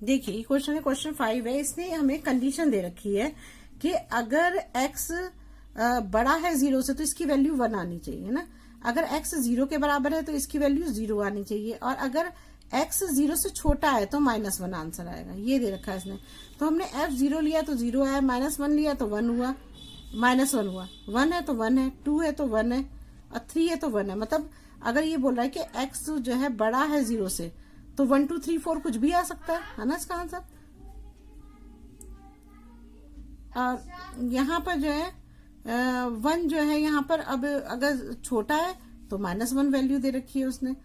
देखिए क्वेश्चन है, क्वेश्चन 5 है। इसने हमें कंडीशन दे रखी है कि अगर x बड़ा है 0 से तो इसकी वैल्यू 1 आनी चाहिए ना। अगर x 0 के बराबर है तो इसकी वैल्यू 0 आनी चाहिए, और अगर x 0 से छोटा है तो -1 आंसर आएगा। ये दे रखा है इसने। तो हमने f 0 लिया तो 0 आया, -1 लिया तो 1 हुआ, -1 हुआ, 1 है तो 1 है, 2 है तो 1 है, और 3 है तो 1 है। मतलब अगर ये बोल रहा है कि x जो है बड़ा है 0 से, तो 1 2 3 4 कुछ भी आ सकता है ना इसका आंसर। और यहाँ पर जो है 1 जो है यहाँ पर, अब अगर छोटा है तो -1 वैल्यू दे रखी है उसने।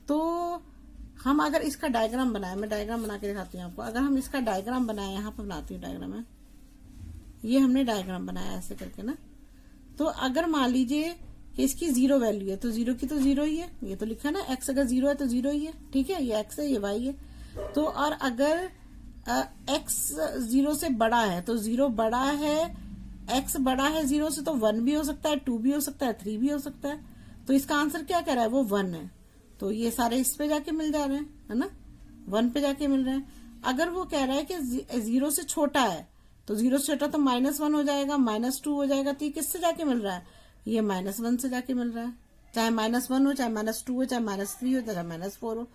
तो हम अगर इसका डायग्राम बनाए, मैं डायग्राम बना के दिखाती हूँ आपको। अगर हम इसका डायग्राम बनाए, यहाँ पर बनाती हूँ डायग्राम है, ये हमने डायग्राम बनाया ऐसे करके ना। तो अगर मान लीजिए कि इसकी 0 वैल्यू है तो 0 की तो 0 ही है, ये तो लिखा है ना। x अगर 0 है तो 0 ही है, ठीक है, ये x है ये y है। तो और अगर x 0 से बड़ा है तो 0 बड़ा है, x बड़ा है 0 से तो 1 भी हो सकता है, 2 भी हो सकता है, 3 भी हो सकता है। तो इसका आंसर क्या कह रहा है, वो 1 है। तो ये सारे इस पे जाके मिल जा रहे हैं, है ना, 1 पे जाके मिल रहे हैं। अगर वो कह रहा है कि 0 से छोटा है तो 0 से छोटा तो -1 हो जाएगा, -2 हो जाएगा। तो ये किससे जाके मिल रहा है, ये -1 से जाके मिल रहा है। चाहे -1 हो, चाहे -2 हो, चाहे -3 हो, चाहे -4 हो।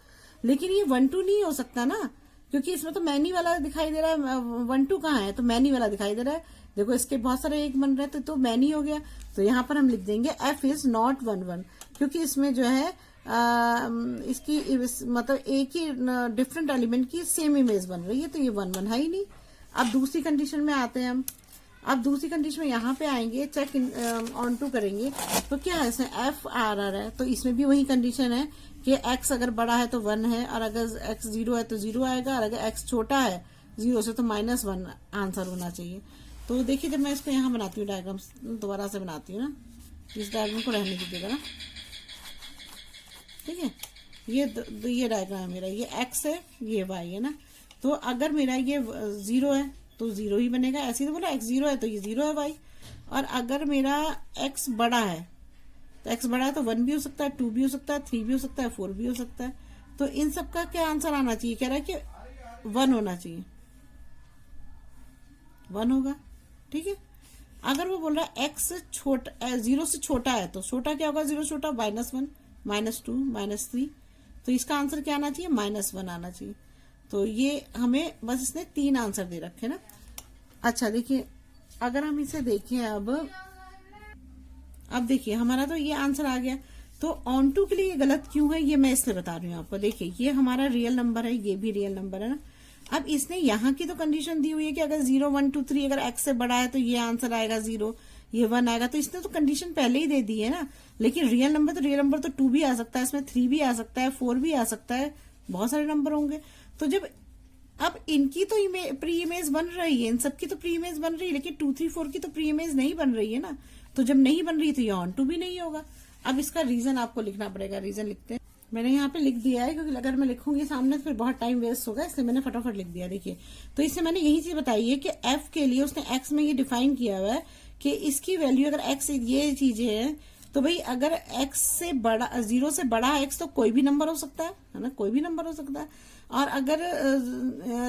लेकिन ये 1 2 नहीं हो सकता ना, क्योंकि इसमें तो मैनी वाला दिखाई दे रहा है। 1 2 कहाँ है, तो मैनी वाला दिखाई दे रहा है। देखो इसके बहुत सारे एक बन रहे थे तो मैनी हो गया। तो यहाँ पर हम लिख देंगे f इज नॉट 1 1, क्योंकि इसमें जो है इसकी मतलब एक ही डिफरेंट एलिमेंट की सेम इमेज बन रही है, तो ये 1 1 है ही नहीं। अब दूसरी कंडीशन में आते हैं हम। अब दूसरी कंडीशन में यहाँ पे आएंगे, चेक ऑन टू करेंगे तो क्या है, इसमें एफ आ रहा है। तो इसमें भी वही कंडीशन है कि x अगर बड़ा है तो 1 है, और अगर x 0 है तो 0 आएगा, और अगर x छोटा है 0 से तो -1 आंसर होना चाहिए। तो देखिए जब मैं इसको यहाँ बनाती हूँ डायग्राम, दोबारा से बनाती हूँ ना, इस डायग्राम को रहने दीजिएगा ना, ठीक है। ये डायग्राम है मेरा, ये x है ये y है ना। तो अगर मेरा ये 0 है तो 0 ही बनेगा, ऐसे ही तो बोला x 0 है तो ये 0 है y। और अगर मेरा x बड़ा है तो x बड़ा है तो 1 भी हो सकता है, 2 भी हो सकता है, 3 भी हो सकता है, 4 भी हो सकता है। तो इन सब का क्या आंसर आना चाहिए, कह रहा है कि 1 होना चाहिए, 1 होगा, ठीक है। अगर वो बोल रहा है x छोटा 0 से छोटा है तो छोटा क्या होगा, 0 छोटा -1 -2 -3, तो इसका आंसर क्या आना चाहिए, -1 आना चाहिए। तो ये हमें बस इसने 3 आंसर दे रखे ना। अच्छा देखिए अगर हम इसे देखें अब देखिए हमारा तो ये आंसर आ गया। तो ऑन टू के लिए ये गलत क्यों है, ये मैं इसलिए बता रही हूँ आपको। देखिए ये हमारा रियल नंबर है, ये भी रियल नंबर है ना। अब इसने यहाँ की तो कंडीशन दी हुई है कि अगर 0 1 2 3 अगर x से बड़ा है तो ये आंसर आएगा 0, ये 1 आएगा। तो इसने तो कंडीशन पहले ही दे दी है ना। लेकिन रियल नंबर तो 2 भी आ सकता है, इसमें 3 भी आ सकता है, 4 भी आ सकता है, बहुत सारे नंबर होंगे। तो जब अब इनकी तो प्री इमेज बन रही है, इन सबकी तो प्री इमेज बन रही है, लेकिन 2 3 4 की तो प्री इमेज नहीं बन रही है ना। तो जब नहीं बन रही तो ये ऑन टू भी नहीं होगा। अब इसका रीजन आपको लिखना पड़ेगा। रीजन लिखते हैं, मैंने यहाँ पे लिख दिया है, क्योंकि अगर मैं लिखूंगी सामने तो फिर बहुत टाइम वेस्ट होगा, इसलिए मैंने फटाफट लिख दिया। देखिए तो इससे मैंने यही चीज बताई है कि f के लिए उसने x में ये डिफाइन किया हुआ है कि इसकी वैल्यू अगर x ये चीजें है तो भाई अगर x से बड़ा 0 से बड़ा है x तो कोई भी नंबर हो सकता है ना, कोई भी नंबर हो सकता है। और अगर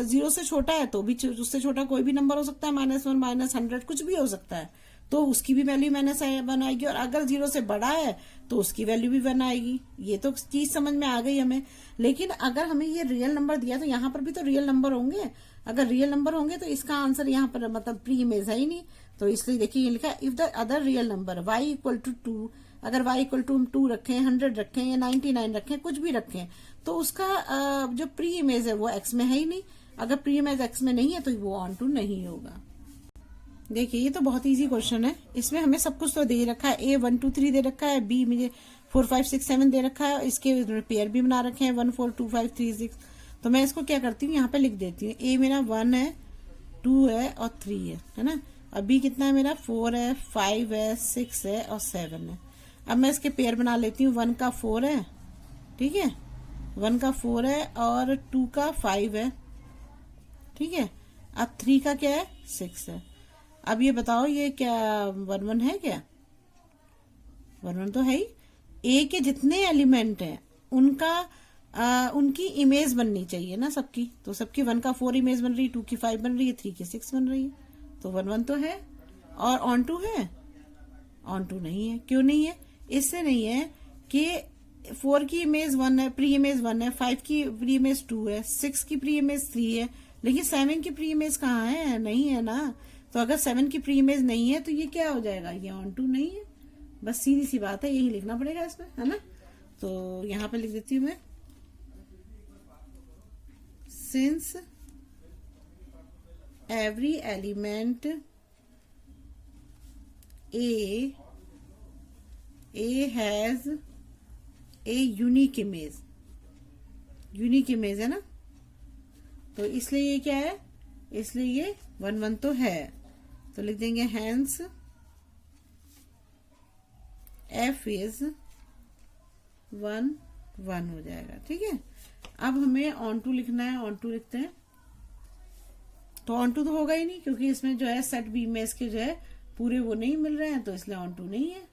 0 से छोटा है तो भी उससे छोटा कोई भी नंबर हो सकता है, -1 -100 कुछ भी हो सकता है, तो उसकी भी वैल्यू -1 आएगी। और अगर 0 से बड़ा है तो उसकी वैल्यू भी 1 आएगी। ये तो चीज समझ में आ गई हमें। लेकिन अगर हमें ये रियल नंबर दिया तो यहाँ पर भी तो रियल नंबर होंगे। अगर रियल नंबर होंगे तो इसका आंसर यहाँ पर मतलब प्री इमेज है ही नहीं। तो इसलिए देखिए ये लिखा है if the other real number y equal to 2, अगर y इक्वल टू हम 2 रखें, 100 रखें या 99 रखें, कुछ भी रखें, तो उसका जो प्री इमेज है वो x में है ही नहीं। अगर प्री इमेज x में नहीं है तो वो ऑन टू नहीं होगा। देखिए ये तो बहुत इजी क्वेश्चन है, इसमें हमें सब कुछ तो दे रखा है। a 1 2 3 दे रखा है, b मुझे 4 5 6 7 दे रखा है, इसके पेयर भी बना रखे हैं 1 4 2 5 3 6। तो मैं इसको क्या करती हूँ, यहाँ पे लिख देती हूँ। a मेरा 1 है, 2 है और 3 है ना। अब b कितना है मेरा, 4 है, 5 है, 6 है और 7 है। अब मैं इसके पेयर बना लेती हूँ। 1 का 4 है, ठीक है, 1 का 4 है और 2 का 5 है, ठीक है। अब 3 का क्या है, 6 है। अब ये बताओ ये क्या 1 1 है क्या, 1 1 तो है ही। ए के जितने एलिमेंट हैं उनका उनकी इमेज बननी चाहिए ना सबकी, तो सबकी 1 का 4 इमेज बन रही है, 2 की 5 बन रही है, 3 की 6 बन रही है, तो 1 1 तो है। और ऑन टू है? ऑन टू नहीं है। क्यों नहीं है? इससे नहीं है कि 4 की इमेज 1 है, प्री इमेज 1 है, 5 की प्री इमेज 2 है, 6 की प्री इमेज 3 है, लेकिन 7 की प्री इमेज कहाँ है? नहीं है ना। तो अगर 7 की प्री इमेज नहीं है तो ये क्या हो जाएगा? ये ऑन टू नहीं है। बस सीधी सी बात है, यही लिखना पड़ेगा इसमें, है ना। तो यहां पे लिख देती हूँ मैं, since every element A has a unique image, unique image है ना, तो इसलिए ये क्या है? इसलिए ये 1 1 तो है, तो लिख देंगे हैंस एफ इज 1 1 हो जाएगा। ठीक है, अब हमें ऑन टू लिखना है, ऑन टू लिखते हैं। तो ऑन टू तो होगा ही नहीं, क्योंकि इसमें जो है सेट बी में इसके जो है पूरे वो नहीं मिल रहे हैं, तो इसलिए ऑन टू नहीं है।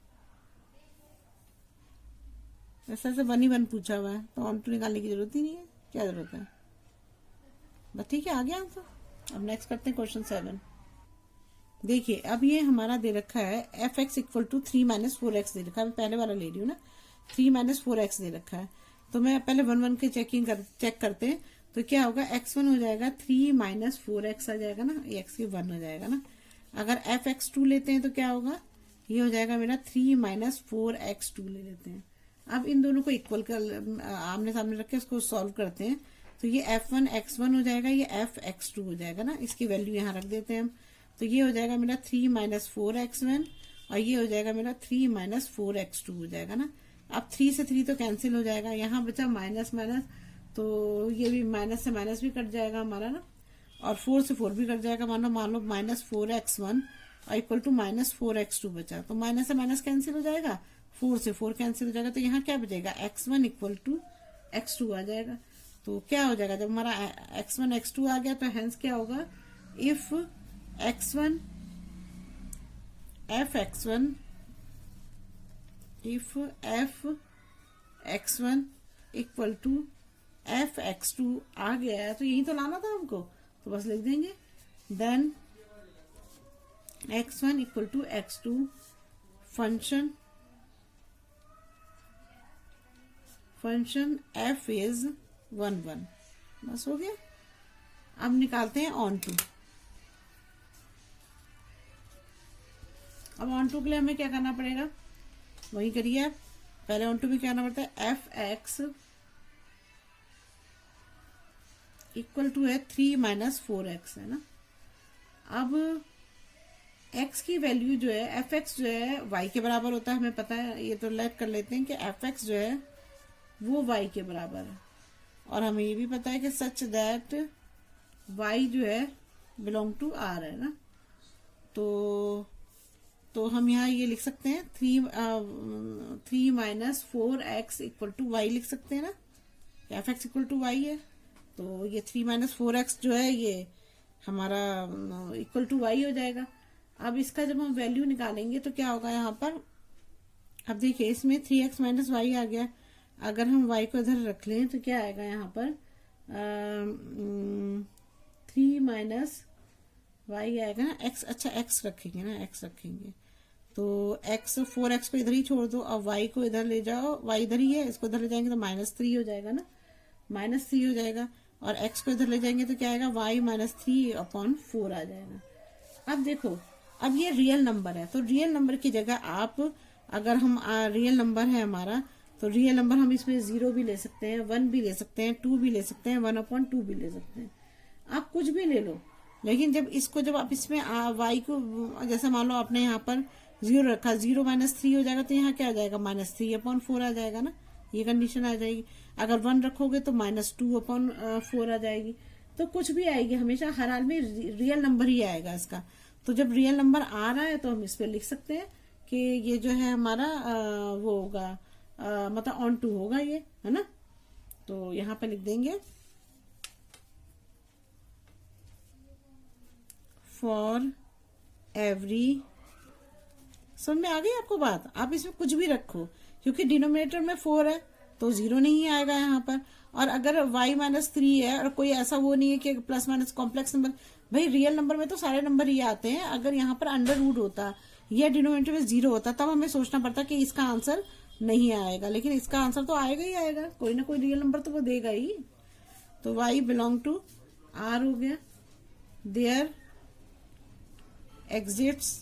ऐसा से 1 ही 1 पूछा हुआ है, तो ऑन टू निकालने की जरूरत ही नहीं है। क्या जरूरत है? बस ठीक है, आ गया आंसर। अब नेक्स्ट करते हैं क्वेश्चन 7। देखिए, अब ये हमारा दे रखा है f x equal to 3 minus 4x दे रखा है। मैं पहले वाला ले रही हूँ ना, 3 माइनस 4x दे रखा है। तो मैं पहले 1 1 के चेक करते हैं। तो क्या होगा? x1 हो जाएगा 3 माइनस 4x आ जाएगा ना, x की 1 हो जाएगा ना। अगर एफ एक्स 2 लेते हैं तो क्या होगा? ये हो जाएगा मेरा 3 माइनस 4x2 ले लेते हैं। अब इन दोनों को इक्वल कर आमने सामने रख के इसको सॉल्व करते हैं। तो ये f1 x1 हो जाएगा, ये f x2 हो जाएगा ना। इसकी वैल्यू यहाँ रख देते हैं हम। तो ये हो जाएगा मेरा 3 माइनस 4x1 और ये हो जाएगा मेरा 3 माइनस 4x2 हो जाएगा ना। अब 3 से 3 तो कैंसिल हो जाएगा, यहाँ बचा माइनस माइनस, तो ये भी माइनस से माइनस भी कट जाएगा हमारा ना, और 4 से 4 भी कट जाएगा। मान लो माइनस 4x1 और इक्वल टू माइनस 4x2 बचा, तो माइनस से माइनस कैंसिल हो जाएगा, 4 से 4 कैंसिल हो जाएगा। तो यहाँ क्या बचेगा? x1 इक्वल टू x2 आ जाएगा। तो क्या हो जाएगा? जब हमारा x1 x2 आ गया तो हेंस क्या होगा? If x1 f x1 if f x1 equal to f x2 आ गया है, तो यही तो लाना था हमको, तो बस लिख देंगे then x1 equal to x2 function f is 1 1। बस हो गया। अब निकालते हैं ऑन टू। अब ऑन टू के लिए हमें क्या करना पड़ेगा? वही करिए आप। पहले ऑन टू भी क्या करना पड़ता है? एफ एक्स इक्वल टू है 3 माइनस 4x है ना। अब x की वैल्यू जो है एफ एक्स जो है y के बराबर होता है, हमें पता है। ये तो लेट कर लेते हैं कि एफ एक्स जो है वो y के बराबर है, और हमें ये भी पता है कि सच दैट y जो है बिलोंग टू r है ना। तो हम यहाँ ये लिख सकते हैं 3 minus 4x equal to Y लिख सकते हैं ना, f x equal to y है। तो ये 3 माइनस 4x जो है ये हमारा इक्वल टू वाई हो जाएगा। अब इसका जब हम वैल्यू निकालेंगे तो क्या होगा यहाँ पर? अब देखिए, इसमें 3x माइनस वाई आ गया। अगर हम y को इधर रख लें तो क्या आएगा यहाँ पर? 3 माइनस वाई आएगा ना, x। अच्छा, x रखेंगे ना, x रखेंगे तो x 4x को इधर ही छोड़ दो, अब y को इधर ले जाओ, y इधर ही है, इसको इधर ले जाएंगे तो -3 हो जाएगा ना, -3 हो जाएगा। और x को इधर ले जाएंगे तो क्या आएगा? y -3/4 आ जाएगा। अब देखो, अब ये रियल नंबर है, तो रियल नंबर की जगह आप, अगर हम रियल नंबर है हमारा, तो रियल नंबर हम इसमें 0 भी ले सकते हैं, 1 भी ले सकते हैं, 2 भी ले सकते हैं, 1/2 भी ले सकते हैं। आप कुछ भी ले लो, लेकिन जब आप इसमें y को, जैसे मान लो आपने यहाँ पर 0 रखा, 0 -3 हो जाएगा, तो यहाँ क्या आ जाएगा? -3/4 आ जाएगा ना, ये कंडीशन आ जाएगी। अगर 1 रखोगे तो -2/4 आ जाएगी। तो कुछ भी आएगी, हमेशा हर हाल में रियल नंबर ही आएगा इसका। तो जब रियल नंबर आ रहा है तो हम इस पे लिख सकते हैं कि ये जो है हमारा वो होगा, मतलब ऑन टू होगा ये, है ना। तो यहाँ पे लिख देंगे फॉर एवरी, समझ में आ गई आपको बात? आप इसमें कुछ भी रखो, क्योंकि डिनोमिनेटर में 4 है तो 0 नहीं आएगा यहाँ पर। और अगर y -3 है और कोई ऐसा वो नहीं है कि प्लस माइनस कॉम्प्लेक्स नंबर, भाई रियल नंबर में तो सारे नंबर ही आते हैं। अगर यहाँ पर अंडर रूट होता या डिनोमिनेटर में 0 होता तब हमें सोचना पड़ता कि इसका आंसर नहीं आएगा, लेकिन इसका आंसर तो आएगा ही आएगा, कोई ना कोई रियल नंबर तो वो देगा ही। तो y बिलोंग टू r हो गया। There exists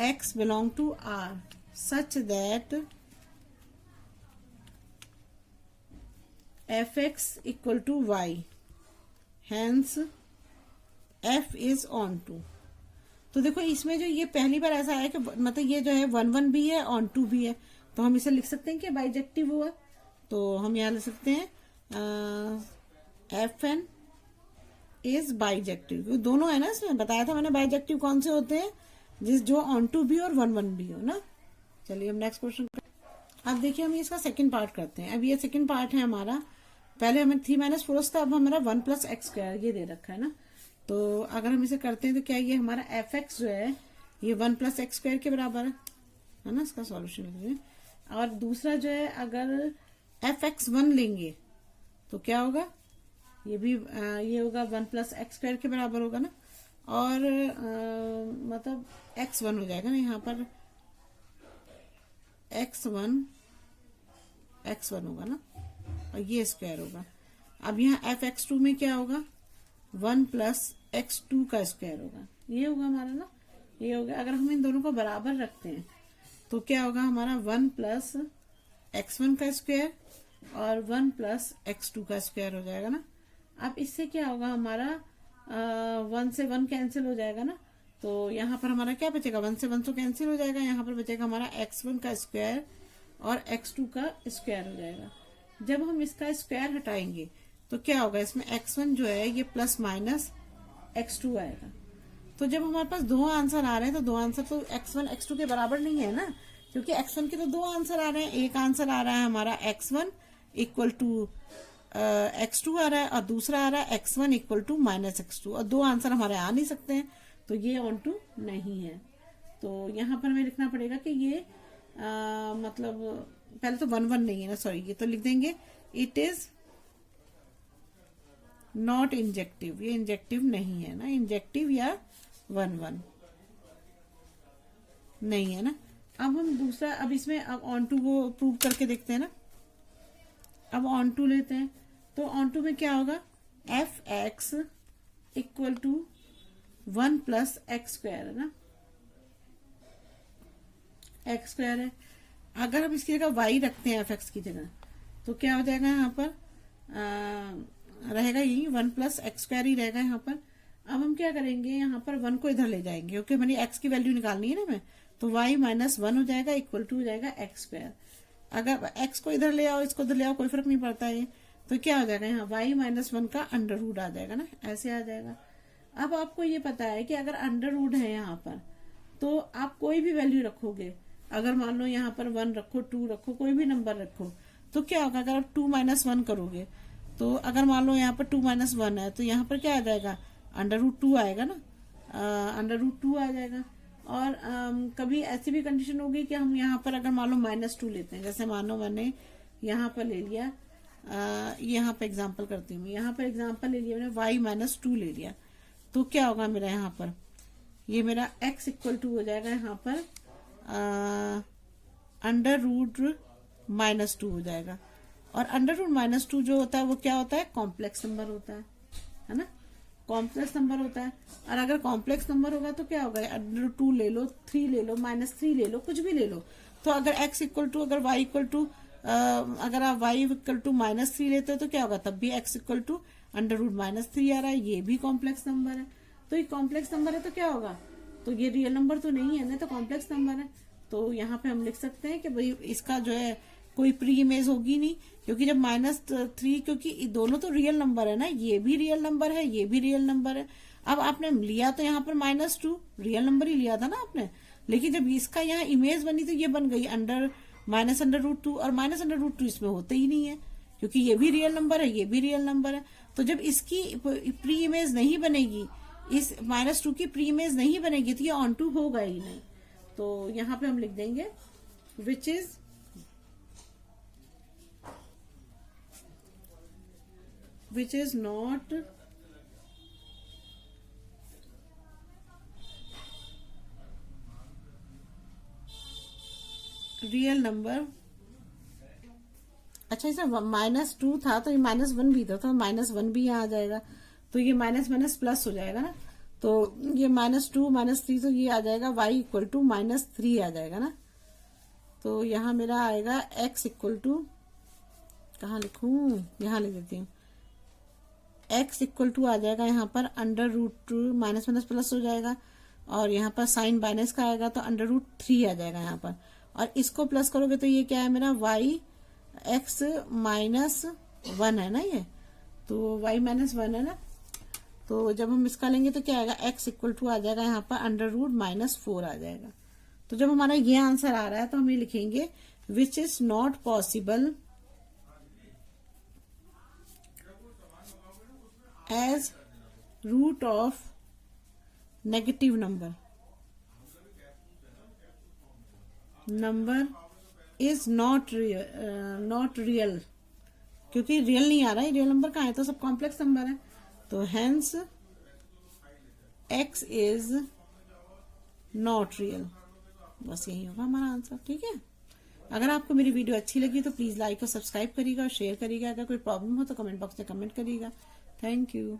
x belong to r such that fx equal to y, hence f is on to। तो देखो इसमें जो ये पहली बार ऐसा है कि मतलब ये जो है 1 भी है ऑन टू भी है, तो हम इसे लिख सकते हैं कि बाइजेक्टिव हुआ। तो हम यहाँ लिख सकते हैं एफ एन इज बाइजेक्टिव। दोनों है ना, इसमें बताया था मैंने बाइजेक्टिव कौन से होते हैं, जो ऑन टू भी और 1 भी हो ना। चलिए हम नेक्स्ट क्वेश्चन। अब देखिए हम इसका सेकंड पार्ट करते हैं। अब ये सेकंड पार्ट है हमारा, पहले हमें 3 - 4 था, अब हमारा 1 + x² ये दे रखा है ना। तो अगर हम इसे करते हैं तो क्या ये हमारा एफ एक्स जो है ये 1 + x² के बराबर है ना। इसका सॉल्यूशन लिख दें। और दूसरा जो है अगर fx1 लेंगे तो क्या होगा, ये भी ये होगा 1 + x² के बराबर होगा ना। और मतलब x1 हो जाएगा ना यहाँ पर, x1 होगा ना, और ये स्क्वायर होगा। अब यहाँ fx2 में क्या होगा, 1 + x2 का स्क्वायर होगा, ये होगा हमारा ना, ये होगा। अगर हम इन दोनों को बराबर रखते हैं तो क्या होगा हमारा 1 + x1 का स्क्वायर और 1 + x2 का स्क्वायर हो जाएगा ना। अब इससे क्या होगा हमारा 1 से 1 कैंसिल हो जाएगा ना। तो यहाँ पर हमारा क्या बचेगा, 1 से 1 तो कैंसिल हो जाएगा, यहाँ पर बचेगा हमारा x1 का स्क्वायर और x2 का स्क्वायर हो जाएगा। जब हम इसका स्क्वायर हटाएंगे तो क्या होगा, इसमें x1 जो है ये प्लस माइनस x2 आएगा। तो जब हमारे पास दो आंसर आ रहे हैं तो दो आंसर तो x1 x2 के बराबर नहीं है ना, क्योंकि x1 के तो दो आंसर आ रहे हैं। एक आंसर आ रहा है हमारा x1 इक्वल टू x2 आ रहा है और दूसरा आ रहा है x1 इक्वल टू -x2, और दो आंसर हमारे आ नहीं सकते हैं, तो ये ऑन टू नहीं है। तो यहाँ पर हमें लिखना पड़ेगा कि ये मतलब पहले तो 1 नहीं है ना, सॉरी, ये तो लिख देंगे इट इज नॉट इंजेक्टिव, ये इंजेक्टिव नहीं है ना, इंजेक्टिव या 1 नहीं है ना। अब हम दूसरा, अब इसमें अब ऑन टू को प्रूव करके देखते हैं ना। अब ऑन टू लेते हैं, तो ऑन टू में क्या होगा, fx इक्वल टू 1 + x² है ना, x² है। अगर हम इसकी जगह y रखते हैं fx की जगह तो क्या हो जाएगा, यहाँ पर रहेगा यही 1 + x² ही रहेगा यहाँ पर। अब हम क्या करेंगे, यहाँ पर 1 को इधर ले जाएंगे क्योंकि मैंने x की वैल्यू निकालनी है ना हमें, तो y - 1 हो जाएगा इक्वल टू हो जाएगा x²। अगर x को इधर ले आओ, इसको इधर ले आओ, कोई फर्क नहीं पड़ता है, तो क्या हो जाएगा यहाँ y - 1 का अंडर रूट आ जाएगा ना, ऐसे आ जाएगा। अब आपको ये पता है कि अगर अंडर रूट है यहाँ पर तो आप कोई भी वैल्यू रखोगे, अगर मान लो यहाँ पर 1 रखो, 2 रखो, कोई भी नंबर रखो, तो क्या होगा, अगर आप 2 - 1 करोगे तो अगर मान लो यहाँ पर 2 - 1 है तो यहाँ पर क्या आ जाएगा, √2 आएगा ना, √2 आ जाएगा। और कभी ऐसी भी कंडीशन होगी कि हम यहाँ पर अगर मान लो -2 लेते हैं, जैसे मान लो मैंने यहाँ पर ले लिया, यहाँ पर एग्जांपल करती हूँ, यहाँ पर एग्जांपल ले लिया मैंने, y - 2 ले लिया, तो क्या होगा मेरा यहाँ पर, ये मेरा x इक्वल टू हो जाएगा यहाँ पर √-2 हो जाएगा। और √-2 जो होता है वो क्या होता है, कॉम्प्लेक्स नंबर होता है ना, कॉम्प्लेक्स नंबर होता है। और अगर कॉम्प्लेक्स नंबर होगा तो क्या होगा, √2 ले लो, 3 ले लो, -3 ले लो, कुछ भी ले लो। तो अगर x इक्वल टू, अगर y इक्वल टू, अगर आप y इक्वल टू -3 लेते हो तो क्या होगा, तब भी x इक्वल टू √-3 आ रहा है, ये भी कॉम्प्लेक्स नंबर है। तो ये कॉम्प्लेक्स नंबर है तो क्या होगा, तो ये रियल नंबर तो नहीं है ना, तो कॉम्प्लेक्स नंबर है। तो यहाँ पे हम लिख सकते हैं कि भाई इसका जो है कोई प्री इमेज होगी नहीं, क्योंकि जब -3, क्योंकि दोनों तो रियल नंबर है ना, ये भी रियल नंबर है, ये भी रियल नंबर है। अब आपने लिया तो यहाँ पर -2 रियल नंबर ही लिया था ना आपने, लेकिन जब इसका यहाँ इमेज बनी तो ये बन गई -√2, और -√2 इसमें होते ही नहीं है, क्योंकि ये भी रियल नंबर है, ये भी रियल नंबर है। तो जब इसकी प्री इमेज नहीं बनेगी, इस -2 की प्री इमेज नहीं बनेगी, तो ये ऑन टू होगा ही नहीं। तो यहाँ पे हम लिख देंगे which is not real number. अच्छा, इसे -2 था तो ये -1 भी था, तो -1 भी यहाँ आ जाएगा, तो ये माइनस माइनस प्लस हो जाएगा ना, तो ये -2 -3, तो ये आ जाएगा y इक्वल टू -3 आ जाएगा ना। तो यहाँ मेरा आएगा x इक्वल टू, कहाँ लिखूं, यहाँ लिख देती हूँ, x इक्वल टू आ जाएगा यहाँ पर √2, माइनस माइनस प्लस हो जाएगा, और यहाँ पर साइन माइनस का आएगा तो √3 आ जाएगा यहाँ पर, और इसको प्लस करोगे तो ये क्या है मेरा y x -1 है ना, ये तो y -1 है ना। तो जब हम इसका लेंगे तो क्या आएगा, x इक्वल टू आ जाएगा यहाँ पर √-4 आ जाएगा। तो जब हमारा ये आंसर आ रहा है तो हम ये लिखेंगे which is not possible as root of negative number is not real, क्योंकि रियल नहीं आ रहा है, रियल नंबर कहाँ है, तो सब कॉम्प्लेक्स नंबर है, तो hence x is not real. बस यही होगा हमारा आंसर, ठीक है। अगर आपको मेरी वीडियो अच्छी लगी तो प्लीज लाइक और सब्सक्राइब करिएगा और शेयर करिएगा। अगर कोई प्रॉब्लम हो तो कमेंट बॉक्स में कमेंट करिएगा। Thank you.